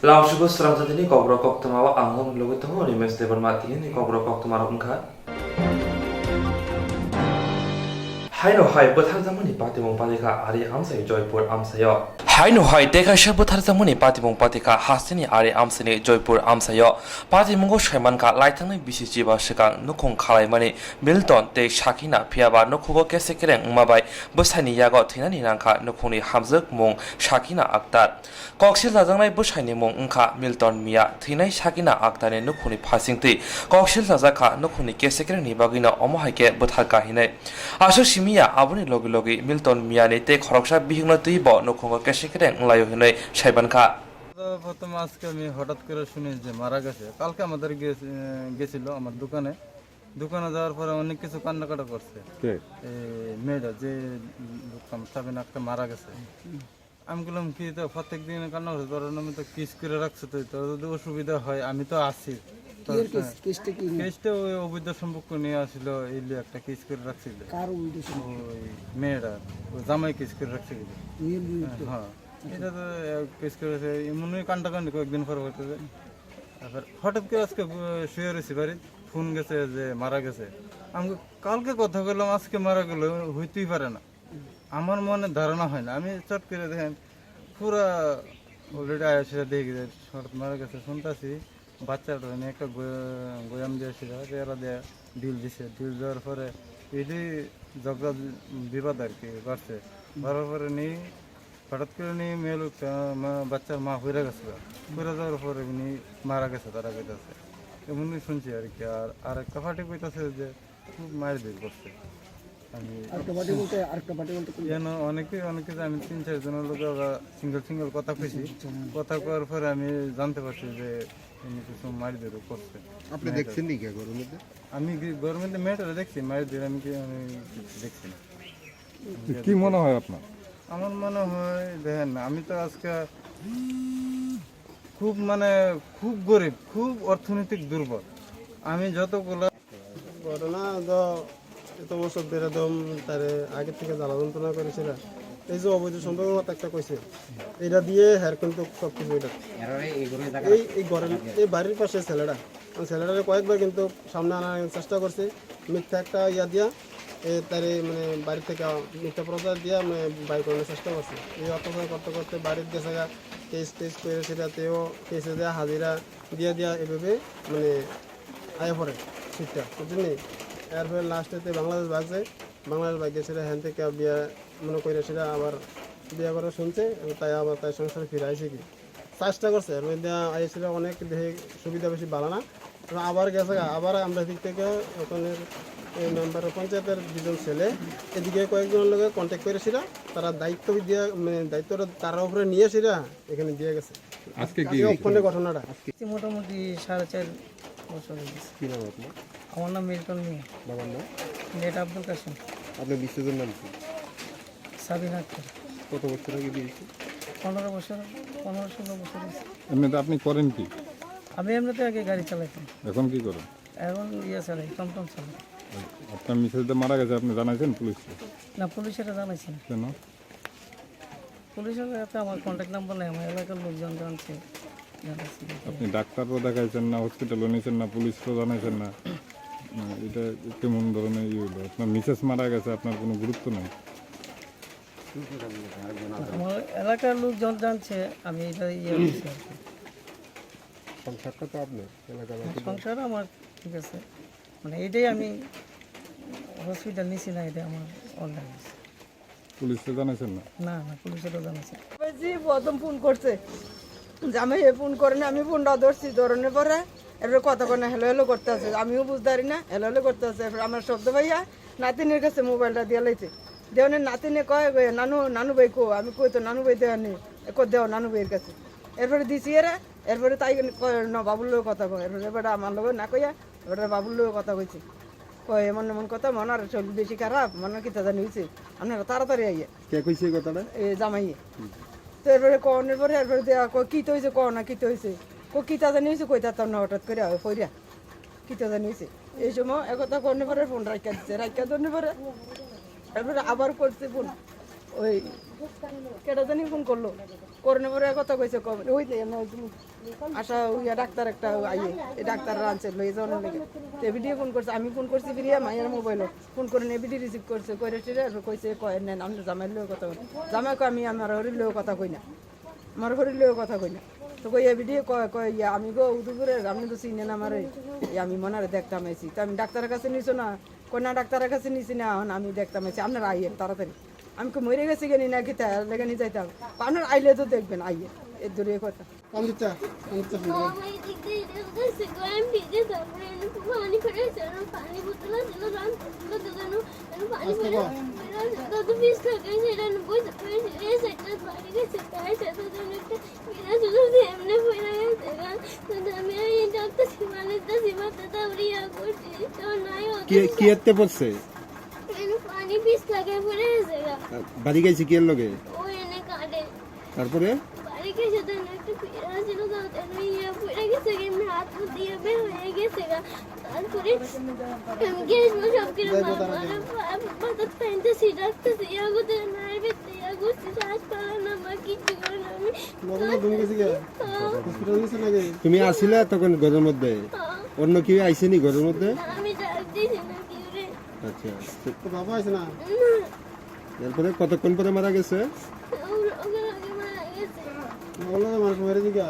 Langsung Swrangchati ni Kokborok Koktwma wa angum lugu temu ni mes depan mati ni Kokborok Koktwma ro ungkha. Hai no hai bothar jamani patibong patika ari amsai Joypur amsayo. Hai no hai dekasha bothar jamani patibong patika hasini ari amsini Joypur amsayo. Patimongo shaiman ka laithangni bisiji ba shikang nukong khalai mani Milton te Shakina phiaba nukhugo kesekereng mabai bosani yago thinani nangkha nukhungni hamjuk mung Shakina Akhtar. Koksil jajangnai bosani mung ungkha Milton Mia thinai Shakina Akhtarni nukhungni phasingti koksil jajaka nukhungni kesekerengni bagina omohaike bothar kahinai. Asuk Mia abuni logi logi Milton Mia ni te khoroksa bihingna tuibo nukhungo kesekereng unglayo hinai shaibanka. প্রথম আজকে আমি হঠাৎ করে শুনি যে মারা গেছে। কালকে আমাদের গেছিল আমার দোকানে যাওয়ার পরে অনেক কিছু কান্নাকাটা করছে। মেয়েটা যে লোকটা সাবিনা একটা মারা গেছে, আমি বললাম কি তো প্রত্যেক দিন কান্না করছে, তোর আমি তো কিস করে রাখছে, তো তোর যদি অসুবিধা হয় আমি তো আছি। কেসটা ওই অবৈধ সম্পর্ক নিয়ে আসছিল, এই একটা কিস করে রাখছিল। ওই মেয়েটা জামাই কিস করে রাখছিল। হ্যাঁ, এটা তো কেস করেছে এমনই কান্ডাকান্ডি কয়েকদিন পর হইতেছে। তারপর হঠাৎ করে আজকে শুয়ে রয়েছি বাড়ি, ফোন গেছে যে মারা গেছে। আমি কালকে কথা বললাম আজকে মারা গেল, হইতেই পারে না, আমার মনে ধারণা হয় না। আমি চট করে দেখেন পুরা অলরেডি আয়াসিরা দেখি হঠাৎ মারা গেছে। শুনতেছি বাচ্চাটা নিয়ে একটা গোয়াম দিয়েছিল, এরা দিয়ে ডিল দিছে। ডিল দেওয়ার পরে এটি ঝগড়া বিবাদ আর কি বাড়ছে। বাড়ার পরে নিয়ে হঠাৎ করে নিয়ে মেয়ে লোকটা বাচ্চার মা হয়ে গেছিল, হয়ে যাওয়ার পরে উনি মারা গেছে, তারা কইতাছে এমনই শুনছি আর কি। আর একটা পার্টি কইতাছে যে খুব মায়ের দিক করছে। আমি অনেকে আমি 3-4 জনের লোক সিঙ্গেল কথা কইছি। কথা কওয়ার পরে আমি জানতে পারছি যে এমনি কিছু মায়ের দিক করছে। আপনি দেখছেন নি কি ঘরের মধ্যে? আমি ঘরের মধ্যে মেয়েটা দেখছি, মায়ের দিক আমি দেখছি না। কি মনে হয় আপনার? আমার মনে হয় দেখেন, আমি তো আজকে খুব খুব গরিব, খুব অর্থনৈতিক দুর্বল। আমি যতগুলো ঘটনা তো এত বছর ধরে একদম তারে আগে থেকে জ্বালা যন্ত্রণা করেছিল। এই যে অবৈধ সম্পর্কের কথা একটা কইছে, এটা দিয়ে হ্যার কিন্তু সব কিছু এই ঘরের এই বাড়ির পাশে ছেলেটারে কয়েকবার কিন্তু সামনে আনার চেষ্টা করছে, মিথ্যা একটা ইয়া দিয়া তারে বাড়ি থেকে মিথ্যা প্রচার দিয়া বাই করানোর চেষ্টা করছে। এই অত্যাচার করতে করতে বাড়ির গেছে কেস টেস করে সেটা তেও কেসে দেওয়া হাজিরা দিয়া এভাবে আয়া পড়ে শীতটা বুঝলি। এরপরে লাস্টেতে বাংলাদেশ ভাগছে সেটা হ্যান থেকে বিয়া করে সেটা আবার বিয়া করে শুনছে, তাই আবার তাই সংসারে ফিরে আইসে কি চেষ্টা করছে। এর মধ্যে আইসিল অনেক দেহে সুবিধা বেশি ভালো না, আবার গেছে আবার আমরা দিক থেকে ওখানে মেম্বার পঞ্চায়েতের 2জন ছেলে এদিকে কয়েকজনের লোক কন্ট্যাক্ট করেছিল, তারা দায়িত্ব দিয়ে দায়িত্বটা তার উপরে নিয়েছিল, এখানে দিয়ে গেছে। আজকে কি ঘটনাটা মোটামুটি 4.5 বছর হয়ে গেছে। কি নাম আপনার? আমার নাম মিল্টন মিয়া। বাবার নাম? মেয়েটা আব্দুল কাসিম। আপনার বিশ্বজের নাম কি? সাবিনা আক্তার। কত বছর আগে দিয়েছে? 15 বছর 15-16 বছর হয়েছে। এমনিতে আপনি করেন কি? আমি এমনিতে আগে গাড়ি চালাইতাম। এখন কি করেন? এখন চালাই, টমটম চালাই। আপনার মিসেসটা মারা গেছে, আপনি জানাইছেন পুলিশকে? না, পুলিশের জানাইছি না। কেন? পুলিশের কাছে আমার কন্ট্যাক্ট নাম্বার নেই, আমার এলাকার লোকজন জানছে। আপনি ডাক্তারও দেখাইছেন না, হসপিটালও নিয়েছেন না, পুলিশকেও জানাইছেন না, এটা কেমন ধরনের হলো? আপনার মিসেস মারা গেছে, আপনার কোনো গুরুত্ব নেই? আমার এলাকার লোকজন জানছে আমি এটা করছি আর কি। সংসারটা তো আপনার এলাকার সংসার আমার ঠিক আছে, এইটাই আমি হসপিটাল নিছি না, এটা আমার অনলাইন। পুলিশকে জানাইছেন না? না, পুলিশেরও জানাইছে। প্রথম ফোন করছে, জামাই ফোন করে না, আমি ফোনটা ধরছি, ধরনের পরে এরপরে কথা বলে হেলো হেলো করতে আছে, আমিও বুঝতে পারি না, হেলো হেলো করতে আছে। এরপর আমার শব্দ ভাইয়া নাতিনের কাছে মোবাইলটা দিয়ে লাইছে, দেওয়ানের নাতিনে কয় নানু ভাই কো, আমি কই তো নানু ভাই দেওয়া নেই, দেও নানু ভাইয়ের কাছে। এরপরে দিছি এরপরে তাই না বাবুর লোক কথা কয়। এরপরে আমার লোক না কইয়া এবারে বাবুর লোক কথা কইছে, কয় এমন এমন কথা, মনার শরীর বেশি খারাপ, মনে কি তাদের নিয়েছে, আপনারা তাড়াতাড়ি আইয়া। কে কইছে কথাটা? জামাইয়ে। তো এরপরে কনের পরে এরপরে দেওয়া কি তো হয়েছে, না কি তো হয়েছে, কি তাদের নিয়েছে, কই তার না হঠাৎ করে ফইরা কি তাদের নিয়েছে। এই সময় একথা কনের পরে ফোন রাখা দিচ্ছে, রাখা ধরনের পরে এরপরে আবার করছে ফোন, ওই কেটা জানি ফোন করলো করোনা পরে কথা কইছে ওই আশা ওই ডাক্তার একটা আইয়ে এই ডাক্তার আনছে লই যাওয়ার লেগে এবিডি ফোন করছে আমি ফোন করছি ফিরিয়া মায়ের মোবাইলও ফোন করে এবিডি রিসিভ করছে কইরে কইছে কয় নেন আপনি জামাই লইও কথা কই জামাই কয় আমি আমার হরির লইও কথা কই না আমার হরির লইও কথা কই না তো কই এবিডি কয় কয় আমি গো উদুপুরে আপনি তো চিনেন আমার আমি মনারে দেখতাম আইছি তো আমি ডাক্তারের কাছে নিছো না কই না ডাক্তারের কাছে নিছি না আমি দেখতাম আইছি আপনারা আইয়েন তাড়াতাড়ি আমি কি মরে গেছি কেন নাকি লেগে নিয়ে যাইতাম আপনার আইলে তো দেখবেন আইয়ে এর দূরে কথা কান্দিচা কি এতে পড়ছে বাড়ি গেছি কি এর লগে তারপরে তুমি আসিলা তখন ঘরের মধ্যে অন্য কেউ আইসেনি ঘরের মধ্যে আচ্ছা বাবা আছে না এরপরে কতক্ষণ পরে মারা গেছে মানুষ মরে দিকে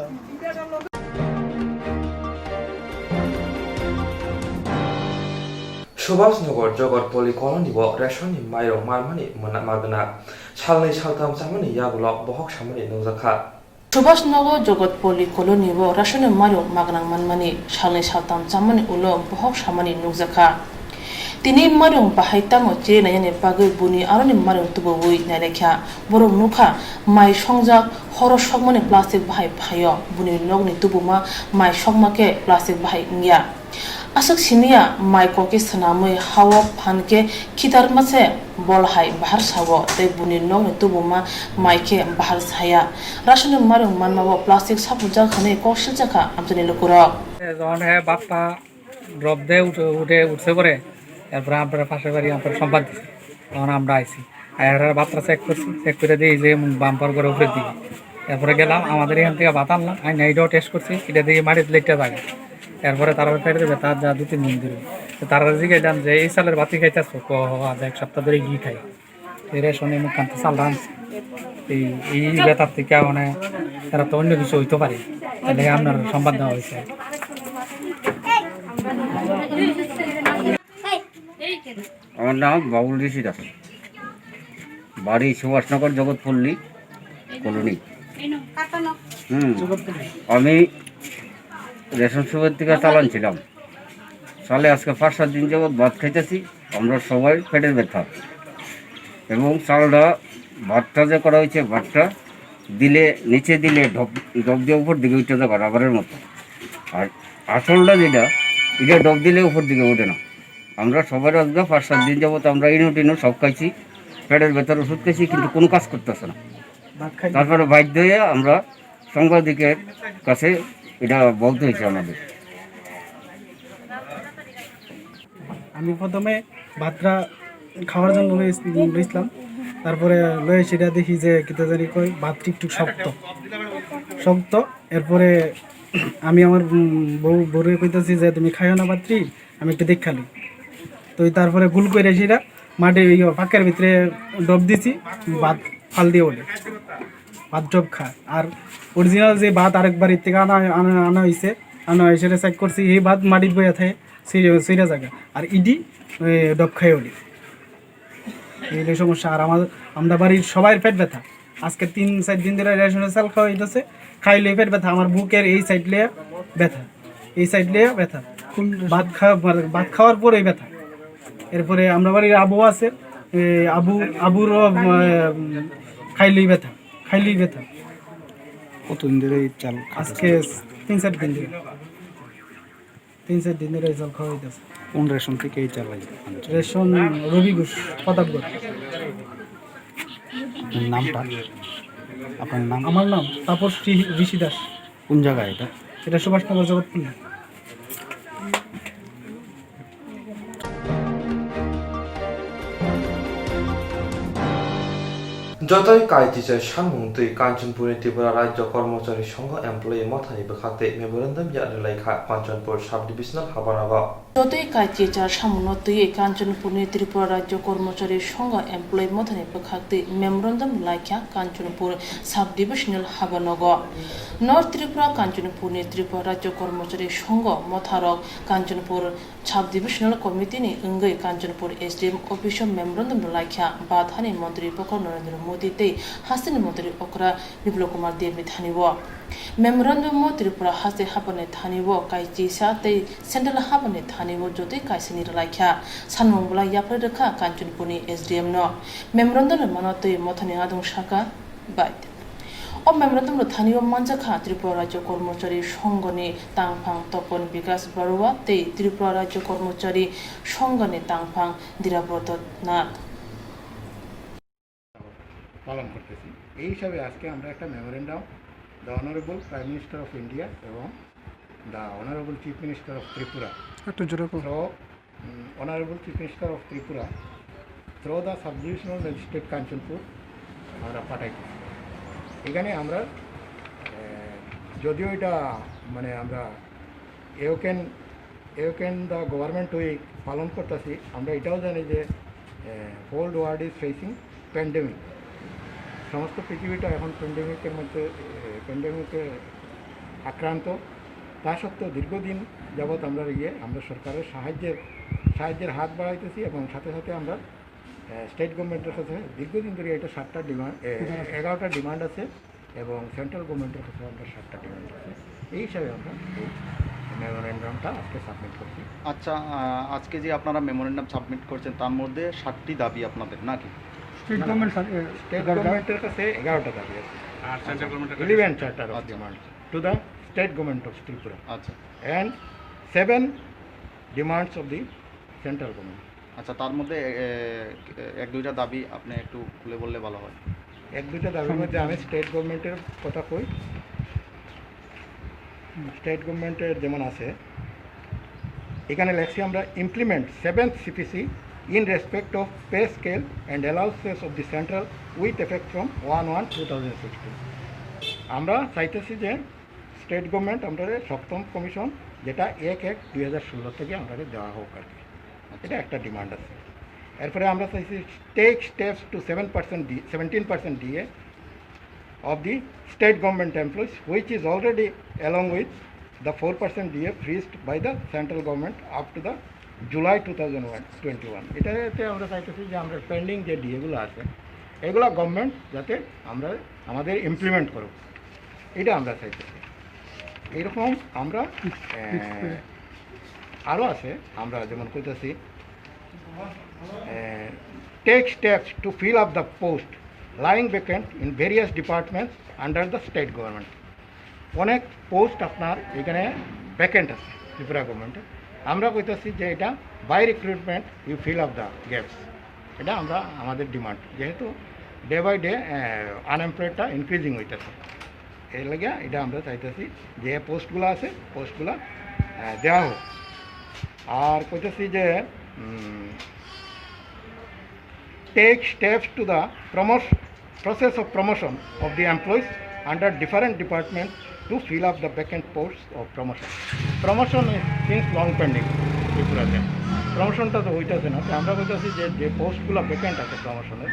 সুভাষনগর জগৎপল্লী কলোনি রেশনनि माइरं मारमानि मागना सालनै सालथाम जामानि याबुलाव बहक सामानि नंजाखा सुभाषनगर जगतपल्ली कलोनी राशनि माइरं मागना मानमानि सालनै सालथाम जामानि उलो बहक सामानि नंजाखा তিনি মারং বাহাইতামো চেয়ে নাইনে বাগে বুনি আরনি মারং তুবো বই নাইলেখা বরং নুখা মাই সংজাক হর সকমনে প্লাস্টিক বাহাই ফাইয় বুনি লগনি তুবুমা মাই সকমাকে প্লাস্টিক বাহাই নিয়া আসক সিনিয়া মাই ককে সনামৈ হাওয়া ফানকে খিতার মাছে বলহাই বাহার সাগো তাই বুনি লগনি তুবুমা মাইকে বাহার ছায়া রাশনি মারং মানমাবো প্লাস্টিক সাপুজা খানে কৌশল জাখা আমজনি লকুরক যখন হ্যাঁ বাপ্পা ড্রপ দিয়ে উঠছে পরে এরপরে আমরা পাশের বাড়ি আমরা সম্পাদ দিচ্ছি তখন আমরা আইসি আর বাচ্চা চেক করছি চেক করে দিই যে বাম্পার করে উপরের দিকে এরপরে গেলাম আমাদের এখান থেকে ভাত আনলাম আইন এইটাও টেস্ট করছি এটা দিয়ে মাটির লেটটা থাকে এরপরে তারা ফেটে দেবে তার যা 2-3 দিন ধরে তারা জিজ্ঞাসলাম যে এই সালের বাতি খাইতেছ আজ 1 সপ্তাহ ধরে ঘি খাই এই রেশনে মুখ কানতে চাল রাঁধছি এই বেতার থেকে মানে তারা তো অন্য কিছু হইতে পারে তাহলে আপনার সংবাদ দেওয়া হয়েছে আমার নাম বাবুল ঋষি দাস, বাড়ি সুভাষনগর জগৎপল্লী কলোনি। আমি রেশন সুপার থেকে চালান ছিলাম। সালে আজকে 5-7 দিন যাবৎ ভাত খাইতেছি, আমরা সবাই পেটের ব্যথা এবং চালটা ভাতটা যে করা হয়েছে ভাতটা দিলে নিচে দিলে ডব দিয়ে উপর দিকে উঠে যাবে রাবারের মতো, আর আসলটা যেটা এটা ডব দিলে উপর দিকে ওঠে না। আমরা সবাই আজকে 5-7 দিন যাবত আমরা ইনো সব খাইছি, পেটের ভেতর ওষুধ খাইছি, কিন্তু কোনো কাজ করতেছে না। তারপরে বাধ্য হয়ে আমরা সাংবাদিকের কাছে এটা বলতে হয়েছে আমাদের। আমি প্রথমে ভাতটা খাওয়ার জন্য লইছিলাম, তারপরে লয়ে সেটা দেখি যে কিতা জানি কই ভাতটি একটু শক্ত। এরপরে আমি আমার বউরে কইতাছি যে তুমি খাইও না ভাতটি, আমি একটু দেখালি। তো তারপরে গুল করে সেটা মাটি ফাঁকের ভিতরে ডব দিছি, ভাত ফাল দিয়ে ওঠে, ভাত ডব খায়। আর অরিজিনাল যে ভাত আরেক বাড়ির থেকে আনা হয়েছে সেটা চেক করছি, এই ভাত মাটির বইয়া থাকে সেইটা জায়গা, আর ইডি ডব খাই ওঠে। এই সমস্যা। আর আমরা বাড়ির সবাই পেট ব্যথা, আজকে 3-4 দিন ধরে রেশনের চাল খাওয়া হইতেছে, খাইলে পেট ব্যথা। আমার বুকের এই সাইড লিয়ে ব্যথা, এই সাইড লিয়ে ব্যথা, ভাত খাওয়ার পরেই ব্যথা। এরপরে আমরা বাড়ির আবু আছে, আবুরও খাইলেই ব্যথা। কতদিন ধরে এই চাল? আজকে 3-4 দিন ধরে, 3-4 দিন ধরে এই চাল খাওয়া হইতেছে। কোন রেশন থেকে এই চাল? রেশন রবি ঘোষ, প্রতাপগড়। নামটা আপনার নাম? আমার নাম তাপস ঋষি দাস। কোন জায়গায় এটা? এটা সুভাষনগর জগৎপল্লী। যতই কাইজিছে সানমুংতৈ কাঞ্চনপুরে ত্রিপুরা রাজ্য কর্মচারী সংঘ এমপ্লয়ি মাথায় বখাতে মেমোরেন্ডাম লেখা কাঞ্চনপুর সাব ডিভিশনাল হাবানাগ যতই কাইচার সামুনো তুই কাঞ্চনপুরনি ত্রিপুরা রাজ্য কর্মচারী সংঘ এমপ্লয়ি মথানি বখাতে মেমোরেন্ডাম লেখা কাঞ্চনপুর সাব ডিভিশনাল হাবানগ নর্থ ত্রিপুরা কাঞ্চনপুরনি ত্রিপুরা রাজ্য কর্মচারী সংঘ মথারক কাঞ্চনপুর সাব ডিভিশনাল কমিটিনি অঙ্গৈ কাঞ্চনপুর এসডিএম অফিস মেমোরেন্ডাম লেখা বাধানি মন্ত্রী প্রকল্প নরেন্দ্র মোদী তৈ হাসিনি মন্ত্রী অকরা বিপ্লব কুমার দেবনি থানিব মেমোরেন্ডাম ত্রিপুরা হাসে হাবানে থানিব কাইচিসা তৈ সেন্ট্রাল হাবানে থানিব যতই কাইসিনি লেখা সানমংবলা ইয়াফ্রে রেখা কাঞ্চনপুরনি এসডিএম ন মেমোরেন্ডাম মানতৈ মথানি আদং শাখা বাইত ও মেমোরেন্ডাম থানীয় মানজাখা ত্রিপুরা রাজ্য কর্মচারী সংঘনি তাংফাং তপন বিকাশ বড়ুয়া তৈ ত্রিপুরা রাজ্য কর্মচারী সংঘনি তাংফাং ধীরাব্রত নাথ পালন করতেছি। এই হিসাবে আজকে আমরা একটা memorandum the honourable prime minister of India এবং the honourable chief minister of Tripura honourable chief minister of Tripura through the sub divisional magistrate Kanchanpur আমরা পাঠাইতেছি। এখানে আমরা যদিও এটা মানে আমরা এওকেন দ্য গভর্নমেন্ট উইক পালন করতেছি, আমরা এটাও জানি যে whole world is facing pandemic. সমস্ত পৃথিবীটা এখন প্যান্ডেমিকে আক্রান্ত। তা সত্ত্বেও দীর্ঘদিন যাবৎ আমরা সরকারের সাহায্যের হাত বাড়াইতেছি এবং সাথে সাথে আমরা স্টেট গভর্নমেন্টের কাছে দীর্ঘদিন ধরে এটা 11টা ডিমান্ড আছে এবং সেন্ট্রাল গভর্নমেন্টের কাছে আমরা 7টা ডিমান্ড আছে। এই হিসাবে আমরা এই মেমোরেন্ডামটা আজকে সাবমিট করছি। আচ্ছা, আজকে যে আপনারা মেমোরেন্ডাম সাবমিট করছেন তার মধ্যে 7টি দাবি আপনাদের নাকি? স্টেট গভর্নমেন্টের কাছে 11টা দাবি আছে আর সেন্ট্রাল গভর্নমেন্টের 11 charter of demand to the state government of Tripura. আচ্ছা, and 7 demands of the central government. আচ্ছা, তার মধ্যে 1-2টা দাবি আপনি একটু খুলে বললে ভালো হয়। 1-2টা দাবির মধ্যে আমি স্টেট গভর্নমেন্টের কথা কই। স্টেট গভর্নমেন্টের যেমন আছে এখানে লেখছি আমরা implement 7th CPC in respect of pay scale and allowances of the central with effect from 1/1/2016। আমরা চাইতেছি যে স্টেট গভর্নমেন্ট আমরা 7ম কমিশন যেটা 1/1/2016 থেকে আমরা দেওয়া হোক আর কি, এটা একটা ডিমান্ড আছে। এরপরে আমরা চাইছি take steps to 17% DA of the state government employees which is already along with the 4% DA freezed by the central government up to the July 2021। এটাতে আমরা চাইতেছি যে আমরা পেন্ডিং যে ডিএগুলো আছে এগুলো গভর্নমেন্ট যাতে আমাদের ইমপ্লিমেন্ট করুক, এটা আমরা চাইতেছি। এইরকম আমরা আরও আছে, আমরা যেমন কইতেছি take steps to fill up the post lying vacant in various departments under the state government. অনেক পোস্ট আপনার এখানে ভ্যাকেন্ট আছে ত্রিপুরা গভর্নমেন্টে। আমরা কইতেছি যে এটা by recruitment you fill up the gaps, এটা আমাদের ডিমান্ড, যেহেতু ডে বাই ডে আনএমপ্লয়েডটা ইনক্রিজিং হইতেছে। এর লাগে এটা আমরা চাইতেছি যে পোস্টগুলো আছে পোস্টগুলো দেওয়া হোক। আর কইতেছি যে take steps to the process of promotion of the employees under different departments to fill up the vacant posts of promotion. Promotion is since long pending ত্রিপুরাতে, প্রমোশনটা তো হইতেছে না। তো আমরা বলতেছি যে পোস্টগুলো ভ্যাকেন্ট আছে প্রমোশনের,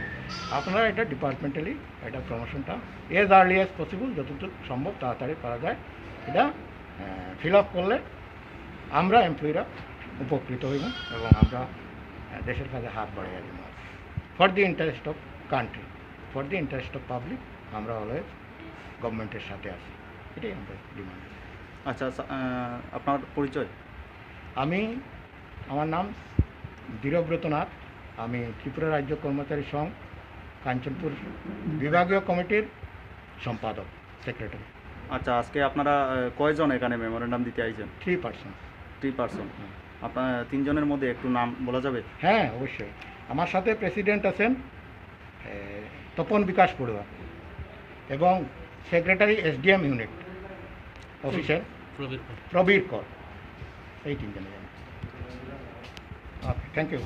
আপনারা এটা ডিপার্টমেন্টালি এটা প্রমোশনটা এজ আর্লি অ্যাজ পসিবল যতটুকু সম্ভব তাড়াতাড়ি করা যায় এটা ফিল আপ করলে আমরা এমপ্লয়িরা উপকৃত হইব এবং আমরা দেশের কাছে হাত বাড়িয়ে দিব for the interest of country, for the interest of public. আমরা অলওয়েজ গভর্নমেন্টের সাথে আছি, এটাই আমরা ডিমান্ড। আচ্ছা, আপনার পরিচয়? আমার নাম ধীরব্রত নাথ, আমি ত্রিপুরা রাজ্য কর্মচারী সংঘ কাঞ্চনপুর বিভাগীয় কমিটির সম্পাদক, সেক্রেটারি। আচ্ছা, আজকে আপনারা কয়জন এখানে মেমোরেন্ডাম দিতে আইছেন? 3 পার্সন। আপনার 3 জনের মধ্যে একটু নাম বলা যাবে? হ্যাঁ, অবশ্যই। আমার সাথে প্রেসিডেন্ট আছেন তপন বিকাশ বড়ুয়া এবং secretary SDM unit officer Prabir Kar, এই 3 জনের। Okay, thank you.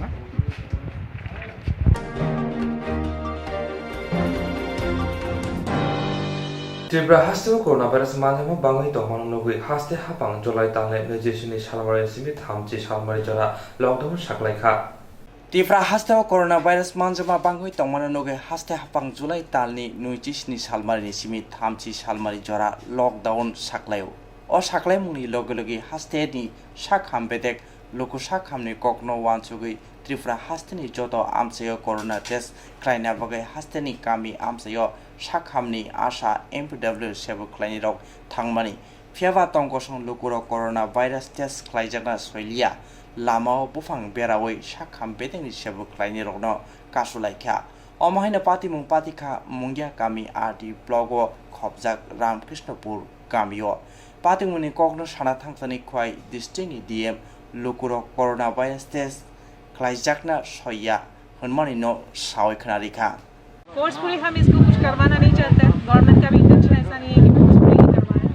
Tripura haste coronavirus manhama bangai tongmang nugui haste hapang July tangle nejisini salmari simi thamchi salmari jora lockdown saklaikha. Tripura haste coronavirus manjama bangai tongmang nugui haste hapang July talni nejisini salmari simi thamchi salmari jora lockdown saklayo. O saklai mungni logi haste ni shakham bedek loku shakhamni kokno wansugui Tripura haste ni joto amsayo corona test klaina bagai haste ni kami amsayo shakhamni asha MPW sebu klaini rok thangmani phiaba tongkosong lukuro coronavirus test klaijana soilia lamao bufang berawoi shakham bedengni sebu klaini rokno kasulaikha omahina patimung patika mungya kami RD blogo khobjak Ramkrishnapur kamio patimuni kokno sana thangtani khwai district ni DM lukuro coronavirus test klaijakna soya honmani no sawi khanarikha forcefully हम इसको कुछ करवाना नहीं चाहते government का भी intention ऐसा नहीं है कि फोर्सफुली ही करवाएं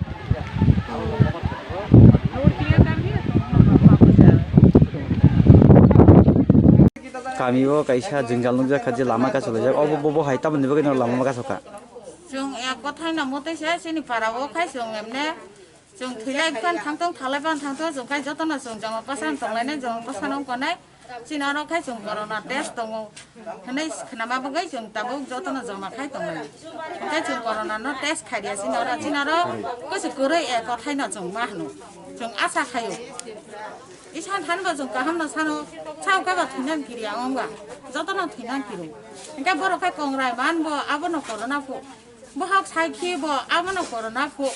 रोड क्लियर कर दिया तो हम वापस आ रहे हैं कामियो कैसा जंगल नुजा खजे लामा का चले जाए अब बो हाइता मन बगे न लामा का सका जों एक कथाय न मते से सिनि पाराव खाय जों एमने जों थैलाय फान थांथों थालायबान थांथों जों खाय जतन जों जों पासान तंलायने जों पासानाव कनाय सिनारो खाय जों कोरोना टेस्ट दङ हनै खनामा बगै जों ताबो जतन जमा खाय दङ खाय जों कोरोना न टेस्ट खायदिया सिनारो कसे गुरै एक कथाय न जों मा हनु जों आशा खायो इसान थानबा जों गाहाम न सानो छाव गाबा थिनान गिरिया अंगा जतन थिनान गिरो इनका बरो खाय कंग्राय मानबो आबो कोरोना फो बहाक साइखि बो आबो कोरोना फो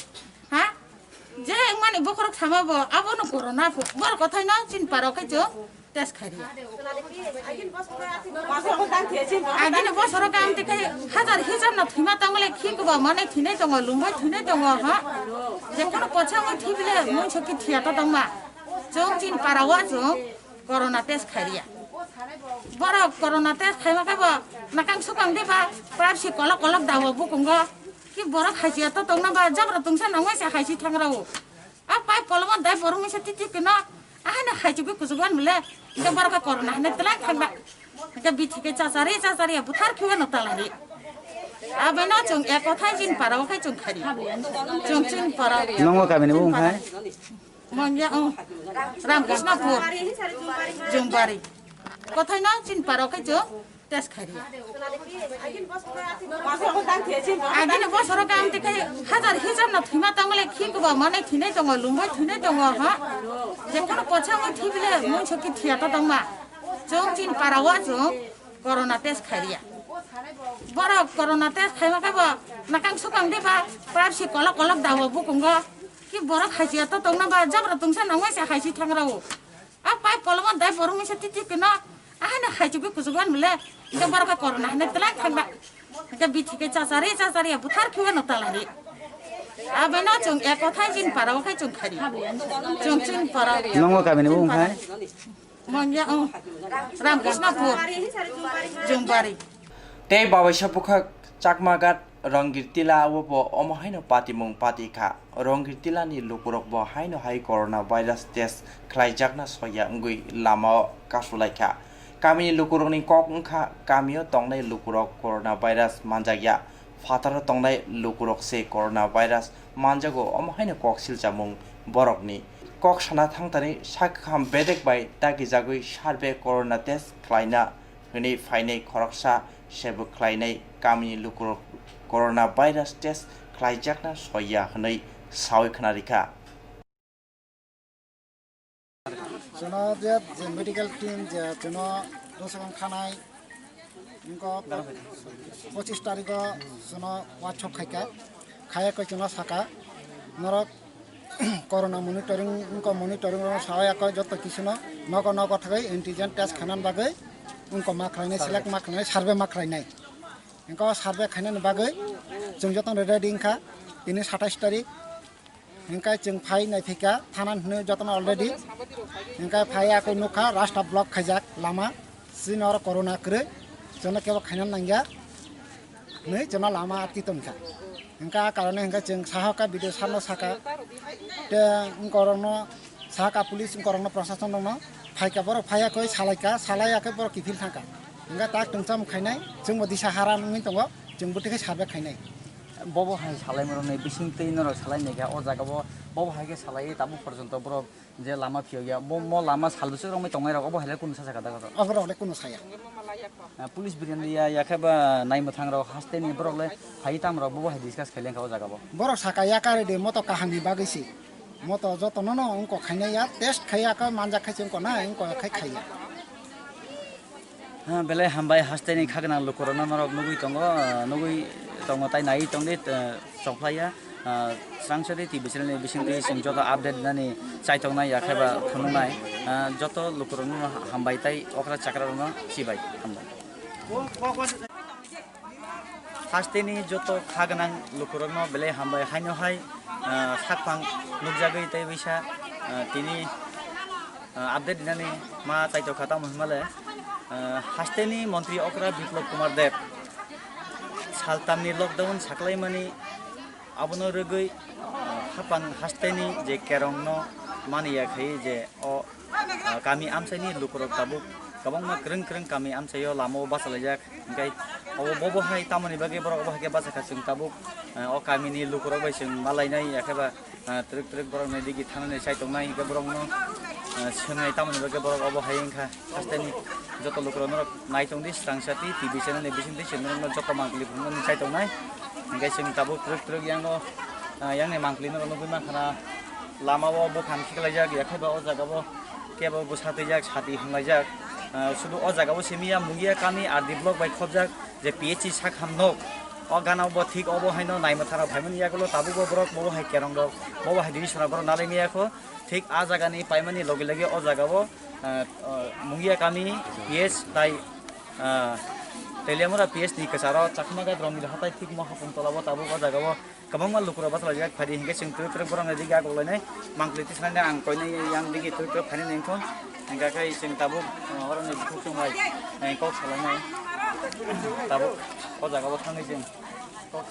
हा जे माने बखरक सामाबो आबो कोरोना फो बर कथाय न चिन पारो खाय जो टेस्ट खारिया आगिन बसर काम ते हजार हिसाब न थिमा तंगले खिकबा माने थिनै दङ लुम्बै थिनै दङ हा जेखन पछा म थिबिले म छकि थिया त दङमा जों चिन पारावा जों कोरोना टेस्ट खारिया बरा कोरोना टेस्ट खाइमा काबा नाकां सुकां देबा प्राबसि कलक कलक दाव बुकुंग कि बरा खाइसिया त दङना बा जबरा तुंसा नङै सा खाइसि थांराव आ पाइ पलमा दाइ बरमि से तिति केना आहाना खाइजुबे कुजुगान मले इका बरका कोरोना ने तला थांबा इका बिथिके चाचारी बुथार खिवा न तालारि आबे न जों एक कथाय जिन पाराव खाय जों खारि जों जिन पाराव नंगो कामिने बुं खाय मंगिया रामकृष्णपुर जुमबारी कथाय न जिन पाराव खाय जों टेस्ट खारि आगिन बसर काम ते हजार हिसाब न थिमा तंगले खिकबा माने थिनै दङ लुम्बै थिनै दङ हा जेखन पछा म थिबिले म छकि थिया त दङमा जों चिन पारावा जों कोरोना टेस्ट खारिया बरा कोरोना टेस्ट खाइमा काबा नाकां सुकां देबा प्राबसि कलक कलक दाव बुकुंग कि बरा खाइसिया त दङना बा जबरा तुंसा नङै सा खाइसि थांराव आ पाइ पलमा दाइ बरमि से तिति केना आहाना खाइजुबे कुजुगान मले इका बरका कोरोना ने तला थांबा इका बिथिके चाचारी बुथार खिवा न तालारि आबे न जों एक कथाय जिन पाराव खाय जों खारि जों जिन पाराव नंगो कामिने बुं खाय मंगिया रामकृष्णपुर जुमबारी ते बावैसा पुखा चाकमागात रंगिरतिला वो अमहाइनो पातिमुं पातिखा रंगिरतिलानि लुकुरक बो हाइनो हाइ कोरोना भाइरास टेस्ट ख्लाइजाकना सया ngui लामा कासुलाइखा कामिनि लुकुरकनि ककंखा कामियो तंनाय लुकुरक कोरोना भाइरास मानजागिया फातार तंनाय लुकुरक से कोरोना भाइरास मानजागो अमहाइनो ककसिल जामुं बरकनि कक साना थांतानि साखाम बेदेक बाय तागि जागै सारबे कोरोना टेस्ट ख्लाइना हनि फाइनै खरकसा सेबु ख्लाइनाय कामिनि लुकुरक कोरोना भाइरास टेस्ट ख्लाइजाकना सया हनै सावै खनारिखा जोंना जे मेडिकल टीम जे जोंना दसगन खानाय इनको 25 तारिख जोंना वाट्सएप खाया को जोंना साका नरक कोरोना मॉनिटरिंग इनको मॉनिटरिंग साया को जत किसनो नगो थागै एंटीजन टेस्ट खानान बागै उनको माखरायनाय सिलेक्ट माखरायनाय सार्वे माखरायनाय इनको सार्वे खायनायनि बागै जों जतन रेडी इनका दिनै 27 तारिख इनका जों फाइ नायफिका थानान हनो जतन अलरेडी इनका फाया को नुखा राष्ट्र ब्लॉक खाइजाक लामा सिनर कोरोना करे जोंना केबो खायनान नांगिया नै जोंना लामा आति तमखा इनका कारणे इनका जों साहाका भिडियो सारनो साका ते कोरोना साहाका पुलिस कोरोना प्रशासन दङ फाइका बर फाया को सालाया को बर किफिल थांका इनका ताक तंचाम खायनाय जों बदि साहारा नङै दङ जों बतिखे साबे खायनाय बबो हाय सालाय मरने बिसिं तै नर सालाय नेगा ओ जागाबो बबो हायके सालाय ताबु पर्यन्त बरक जे लामा फियो गया म लामा सालबसो रंमै तंगाय रक अबो हायले कुन सासा गादा गादा अबरो हले कुन साया पुलिस बिरियानिया याखाबा नायमो थांग रक हास्तेनि बरकले हाय ताम रक बबो हाय डिसकास खाइलें का ओ जागाबो बरक साकाया कारे दे मतो काहानि बागैसि मतो जतन न अंको खाइनाया टेस्ट खाया का मानजा खाइसे अंको ना अंको खाइया हाँ बेले हामबाय हास्तेनि खागना लुकरना नरक नुगुइ तंग ताइ नाइ तंगदे सफ्लाया स्रांचति टिभि चेनेल बिसिंति सिं जतो आपडेट नानि चाइतंनाय याखाबा थनुनाय जतो लुकरनो हामबाय ताइ अकरा चाकरानो सिबाय हामबाय हास्तेनि जतो खागना लुकरनो बेले हामबाय हाइनो हाय साकफां नुकजागै ताइ बैसा तिनि आपडेट नानि मा चाइतो खाता महमाले हास्तेनि मन्त्री अकरा बिप्लब कुमार देव सालतामनि लकडाउन साख्लायमानि आबनो रगै हापान हास्तेनि जे केरंनो मानियाखै जे अ गामि आमसाइनि लुकरक ताबुक गोबांमा ग्रों ग्रों गामि आमसाइयाव लामाव बासालायजाक ओमफ्राय बबो हाय तामानि बागै बरक अबो हायके बासाखा जों ताबुक अ गामिनि लुकरक बाय जों मालायनाय याखेबा ट्रिक ट्रिक बरक नै दिगि थानानै साइतंनाय हिके बरकनो सोंनाय तामानि बागै बरक अबो हायंखा हास्तेनि जतो लुकरनो नायतंदि स्रांचति टिभि चेनेल बिसिंति चेनेल जतो मांगलि बुंनो साइतंनाय ओमफ्राय जों ताबुक ट्रिक ट्रिक यांनो यांने मांगलिनो नुगै माखाना लामाव बखान खिलायजाक याखेबा अ जागाबो केबो बुसातैजाक साथि हमलायजाक शुधु अ जागाबो सेमिया मुगिया कामी आर डेभलप बाय खबजाक जे पीएचसी साखामनक अ गानावबो ठीक अबो हायनो नायमथारा भाइमोन यागलो ताबुबो बरक बबो हाय केरंग बबो हाय दिसरा बर नालायनियाखो ठीक आ जागानि पाइमानि लगे लगे अ जागाबो मुगिया कामी पीएच ताइ तेलियामरा पीएच नि कसारो चाखमागा द्रमि हाताय ठीक महापुन तलाबो ताबु अ जागाबो गोबांमा लुकुरा बाथलायजाक फारि हिंगे जों ट्रिक ट्रिक बरंग दिगि आगलायनाय मांगलिति साननाय आं कयनाय यां दिगि ट्रिक ट्रिक फारि नेंखन हिंगाखै जों ताबु अरनि बुखुंबाय कल खालामनाय ताबु अ जागाबो थाङै जों कल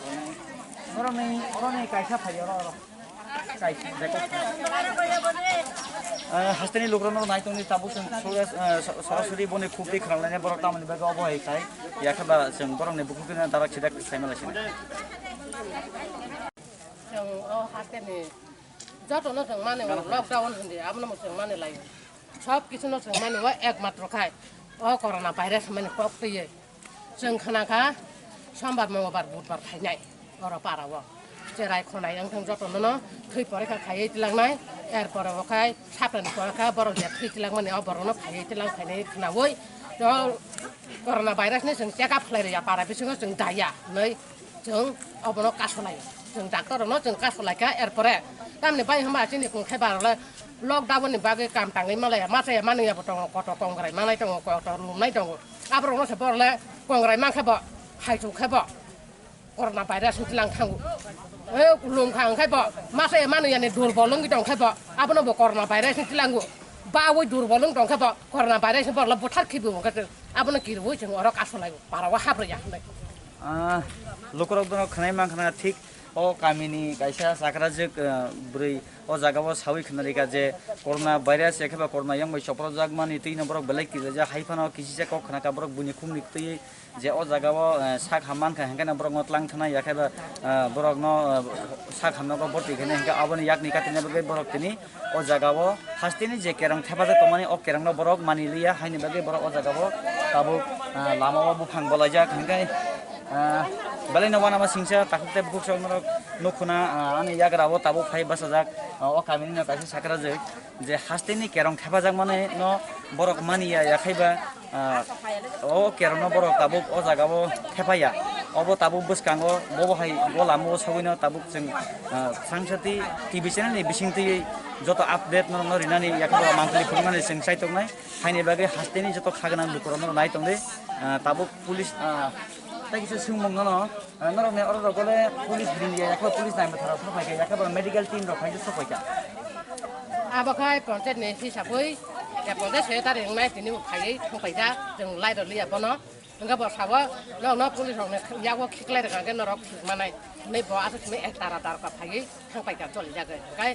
खालामनाय अरनि कायसा फारि अर हास्तेनि लुकरनो नायतंनि ताबु जों सरासरि बने खुबि खालामनाय बरक तामनि बागै अबो हायखाय याखाबा जों बरंनि बुखुखिना दाराक सिदा साइमालासिन जों हास्तेनि जतनो जों माने लकडाउन होन्दे आबनो जों माने लायो सब किछुनो जों माने एकमात्र खाय कोरोना भाइरास माने कक्तयै जों खोनाखा समबार मंगलबार बुधबार खायनाय अर पाराव जेराय खनाय ओंथों जतनो थै परेखा खायै तिलांनाय एरपर खाय सापनि परेखा बर थै तिलां माने अबरनो खायै तिलां खायनाय खोनावै कोरोना भाइरासनि जों चेकआप खालायरिया पारा बिसोरखौ जों दाया नै जों अबनो कासलायो जों डाक्टरनो जों कासलायखा एरपरे तामने बाय हमा जोंनि खुंखाय बारले लकडाउननि बागै काम ताङै मालाया मासाया मानैयाबो दङ कत कंग्राय मानाय दङ कत लुनाय दङ आब्रनो से बरले कंग्राय मांखाबो हायजुखाबो कोरोना भाइरास तिलां थांगु लुमखा ओंखायबो मासाया मानैयानि दुर्बलंगि दंखायबो आबनो कोरोना भाइरास तिलांगु बावै दुर्बलं दंखाबो कोरोना भाइरास बरले बुथारखिबो ओंखायबो आबनो किरबो जों अर कासलायो बारावा हाब्रया होननाय लुकरक दङ खनाय मांखना ठीक अ गामिनि गायसा जाग्राजोक ब्रै अ जागाबो सावै खनारिका जे कोरोना भाइरास एखेबा corona yang bai sopro jak mani tei borok belai kijaja haifano kisija kok khana borok buni khumni tei je o jagao sak haman kha hengana borok ngotlang thana yakeba borok no sak hamno ko borti khene hengka aboni yakni katina bagai borok tini o jagao hastini je kerang thepaja tomani o kerang no borok maniliya haini bagai borok o jagao tabu lama bufang bolajak hengkai belai no wana masingsa takute bukso norok nokuna ani yagrabo tabu phai basajak o kamini no kaisa sakrajak je hastini kerong thepajak mane no borok maniya yakhaiba o kerong no borok tabu o jagao thepaya obo tabu buskango bobo hai bolamo sawino tabu जों Swrangchati TV channel नि बिसिंति जतो update न रिनानि याखबा मांगलि फुंनानि जों साइतंनाय हाइनि बागै हास्तेनि जतो खागना लुकरनो नायतंदे ताबु police ताकिसे सुंमंनो नरने अरर गले police बिरिया याखबा police Nayma थारा सफायका याखबा मेडिकल टीम र फाइजो सफायका आबखाय पन्चायत ने हिसाबै या पन्चायत सेक्रेटारि नाय तिनि फायै सफायदा जों लाइर लिया बनो enggak bawa sawa, no pulis orang ni ya gua kikler kan norok mana ni bawa atas ni tara pagi sampai jatuh jaga, kai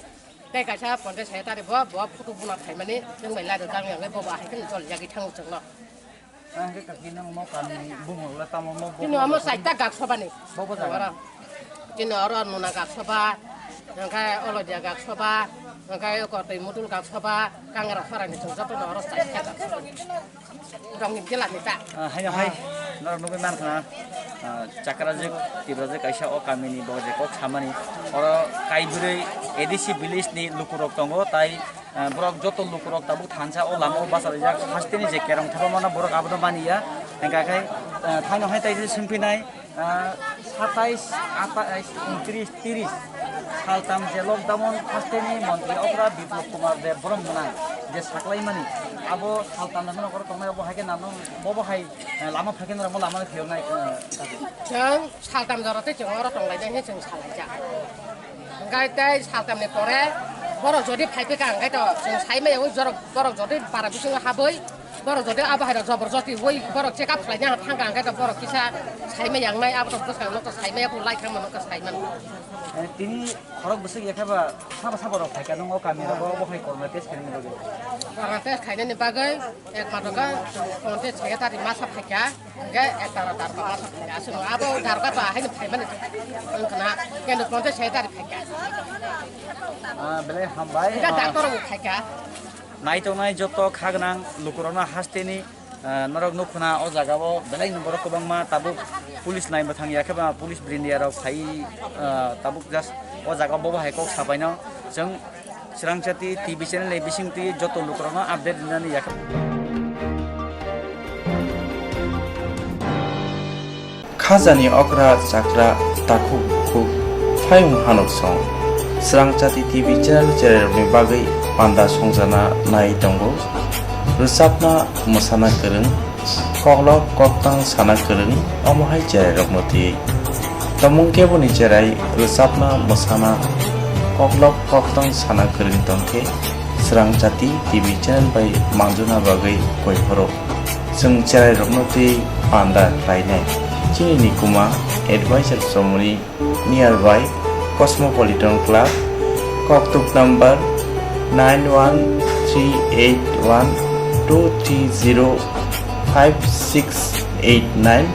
saya pondes saya tadi bawa foto bunga kai mana yang melai datang yang bawa hari kan jual jaga tang uceng no. Kaki nang mau kan bunga lah tamu mau. Ini amo saya tak gak sopan ni. Bawa jaga. Jino oro nuna gak soba, nangkai olo dia gak soba, nangkai kota mutul gak soba, kangera fara ni jong jatuh oro sai gak soba. Dong jelas nih tak. Hai hai, nor nubi man kana cakrajuk tibrajuk kaisa o kamini boje kok samani oro kaibure edisi bilis ni lukurok tongo tai borok joto lukurok tabuk thansa o lamo basal jak hasteni je kerong thaba mana borok abdo mania engkakai thaino hai tai simpinai 27 29 30 saltam je lockdown hasteni mantri opera biplop kumar de borom mona je saklai mani abo saltam nang kor tongai abo haike nang bobo hai lama phaken ramo lama phiornai Jeng saltam jarate jeng oro tonglai jeng jeng salai ja. Engkai tai saltam ni pore borok jodi phaipe ka engkai to jeng saime yang jorok borok jodi para bising haboi borok jodi aba hai jobor joti woi borok check up lainnya thangka engkai to borok kisa saime yang nai aba to bosang no to saime aku like kan no to saime. Tini khorok besok ya kaba sama sama borok phaika nang o kamera bo hai korma test kini loge Karena tes kayaknya nih bagai ek matoga konten saya tadi masa phaika engkai ek tara tar masa phaika semua abo darga to hai phai man kena yang konten saya tadi phaika. Bele hambai Enggak dokter bu phaika. nai to nai joto khagnang lukurona hasteni norok nukhuna o jagao belai number ko bangma tabuk police nai bathang yakaba police brindia ro phai tabuk jas o jaga bobo hai kok sabaino jeng Swrangchati TV channel le bisingti joto lukurona update dinani yak Khazani okra chakra taku khu phayung hanok song Swrangchati TV channel ni bagai panda songjana nai tongo rusapna musana kereng koklok koktang sana kereng omohai jerai rokmoti tamung keboni jerai rusapna musana koklok koktang sana kereng tongke Swrangchati TV channel by mangjuna bagai koiphoro sung jerai rokmoti panda lainai chini nikuma advisor somoni nearby Cosmopolitan Club Koktwma number 91302305689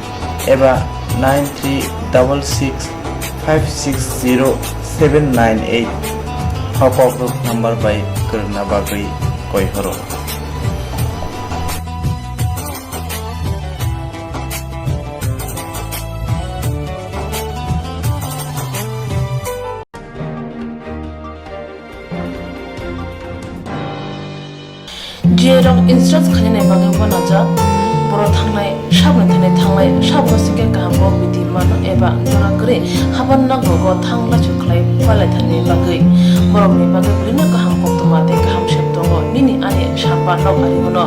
एबा 9366560798 Kokborok number by Kerna Bagri Koihoro. Jerong instance khane bagai banaja boro thangnai sabne thane thangnai sabno sike kaham bo biti mano eba jora kre haban na gogo thangla chuklai palai thane bagai borok ni bagai brina kaham koktwma te kaham septongo nini ane sapa nok ari mono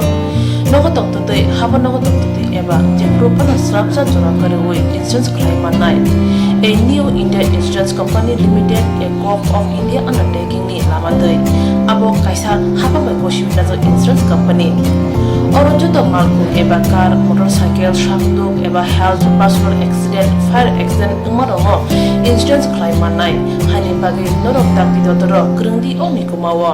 nogo toktoi haban nogo toktoi eba je propana srapsa jora kare oi instance khlai manai a new India Insurance Company Limited a co-op of India undertaking ni lamadai abo kaisa haba bai koshibina jo insurance company oro joto malku eba car motorcycle shakduk eba health personal accident fire accident umarongo insurance claim manai hani bagi norok takti dotoro krungdi omi kumawo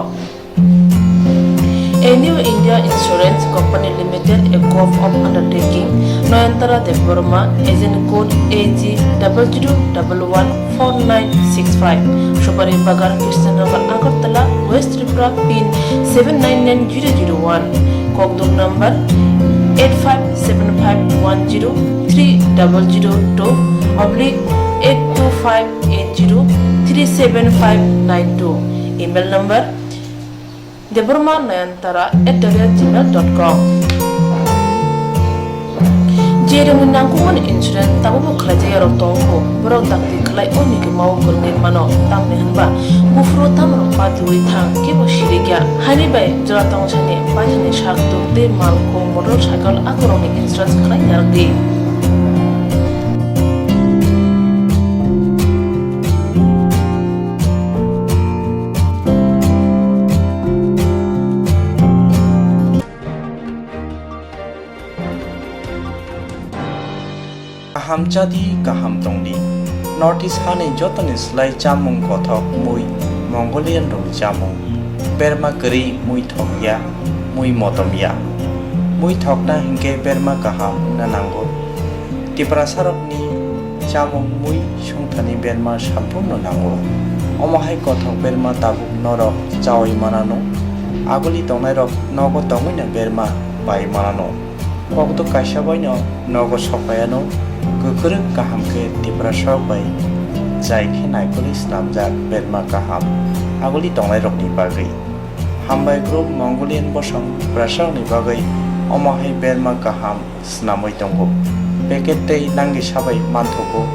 A new India Insurance Company Limited, a co-op of undertaking, Noyantara de Burma, agent code AG00114965, Shubari Bagar, Krishnagar, Agartala, West Tripura, PIN 799001, Kokborok number 857510-82580375592, email number deburmanayantara@gmail.com. Jerong nangkuman insurance tabu buklai jayarok tongko borok takti klai oni ke mau kurngin mano tamne hanba bufro tamro patui thang kebo shirigya hani bai jora tong chane pajani shak tukte malko motorcycle akoroni insurance klai nardi kaham jadi kaham tongdi Northeast hani jotoni slai chamung kothok mui Mongolian rong chamung Berma keri mui thokya mui motomya mui thokna hingke berma kaham nanango Tipra sarok ni jamung mui sungthani berma sampurno nango omohai kothok berma tabuk norok chawai manano aguli tongnai rok nogo tongmina berma bai manano kokto kaisa baino nogo sopayano gokrung kaham ke tiprasok bai jai khe naikoli slamjak berma kaham aguli tongnai rok ni bagai hambai group mongolian bosong prasok ni bagai omohai berma kaham snamoi tongo packet tei nangi sabai manthogo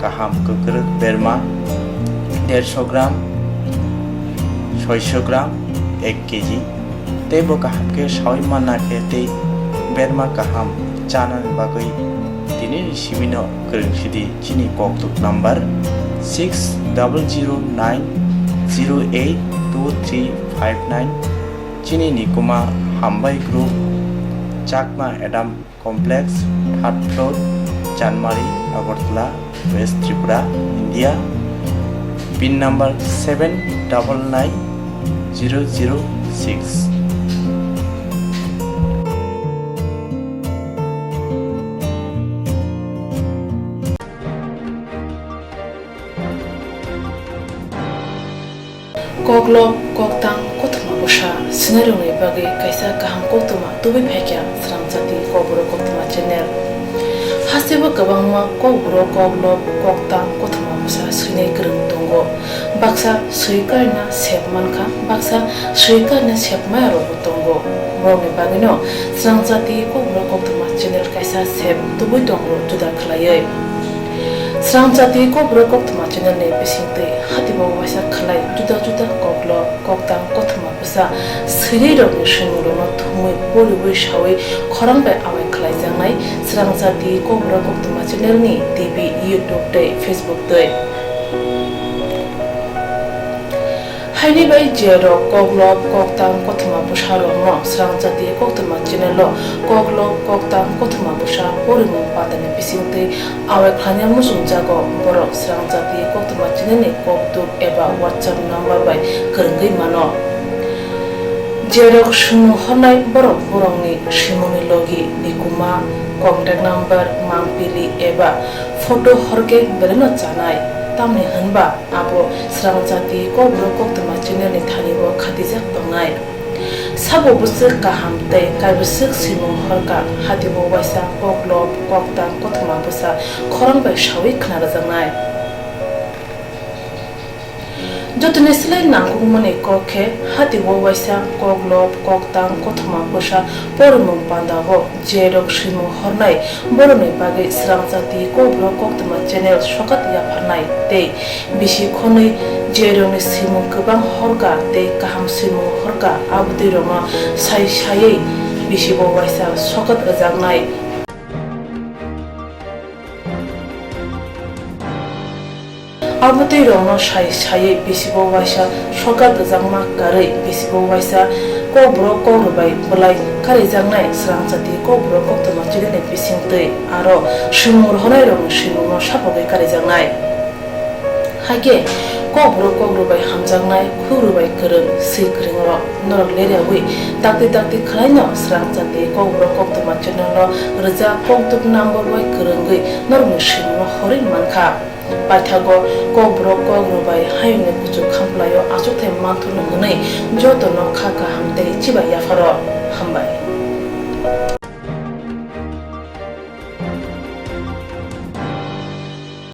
kaham gokrung berma 150 gram 600 gram 1 KG तेबो kaham ke sawi mana ke tei berma kaham chanan bagai tini simino kerungsidi chini koktuk number 6009082359 chini nikuma hambai group chakma adam complex 3rd floor Janmari Agartala West Tripura India PIN number 799006. Koklok koktang Koktwma busha sinarung ni bagai kaisa kaham Koktwma tubi phekya Swrangchati Kokborok Koktwma channel hasiba kabangma Kokborok koklok koktang Koktwma busha sinai kerung tongo baksa suikarna sepmanka baksa suikarna sepmaya robo tongo morni bagino Swrangchati Kokborok Koktwma channel kaisa sep tubi tongo juda khalayai Swrangchati Kokborok Koktwma channel ne bisingte hatibo wasa khalai juda juda koklok koktang Koktwma busha sinai rok ni shimuro no thumui boriwi shawi khorangbai awai khalai jangnai Swrangchati Kokborok Koktwma channel ni TV YouTube tei Facebook tei Haini bai jero koklok koktang Koktwma busha rokno Swrangchati Koktwma channel lo koklok koktang Koktwma busha porimung patane bisingte awai khlanya musung jago borok Swrangchati Koktwma channel ni koktuk eba WhatsApp number bai kerenggai mano jerok sumu honai borok borongni simuni logi nikuma contact number mangpili eba photo horke bereno chanai tamni hanba abo Swrangchati Kokborok Koktwma channel ni thanibo khatijak tongnai sabo busuk kaham tei kaibusuk simung horka hatibo waisa koklok koktang Koktwma busha khorangbai shawi khnarajangnai jotone silai nangungmani kokhe hatibo waisa koklok koktang Koktwma busha porumung pandago jerok simung hornai boroni bagai Swrangchati Kokborok Koktwma channel sokat yapharnai tei bisi khonui jeroni simung kubang horka tei kaham simung horka abudi roma sai sai bisi bo waisa sokat ajagnai abudi roma sai sai bisi bo waisa sokat ajangma karai bisi bo waisa Kokborok Kokrubai bulai kari jangnai Swrangchati Kokborok Koktwma channel ni bisingtei aro simur honai rong simur sapogai kari jangnai hake Kokborok Kokrubai hamjangnai khugrubai kereng sikringro norok lerewi dakti dakti khlaino Swrangchati Kokborok Koktwma channel lo rja koktuk number bai kerengai norok simur horin mankha paithago Kokborok Kokrubai hayune kuchu khamplayo achukthai manthunu hwnai jotono khaka hamtei chiba yafaro hambai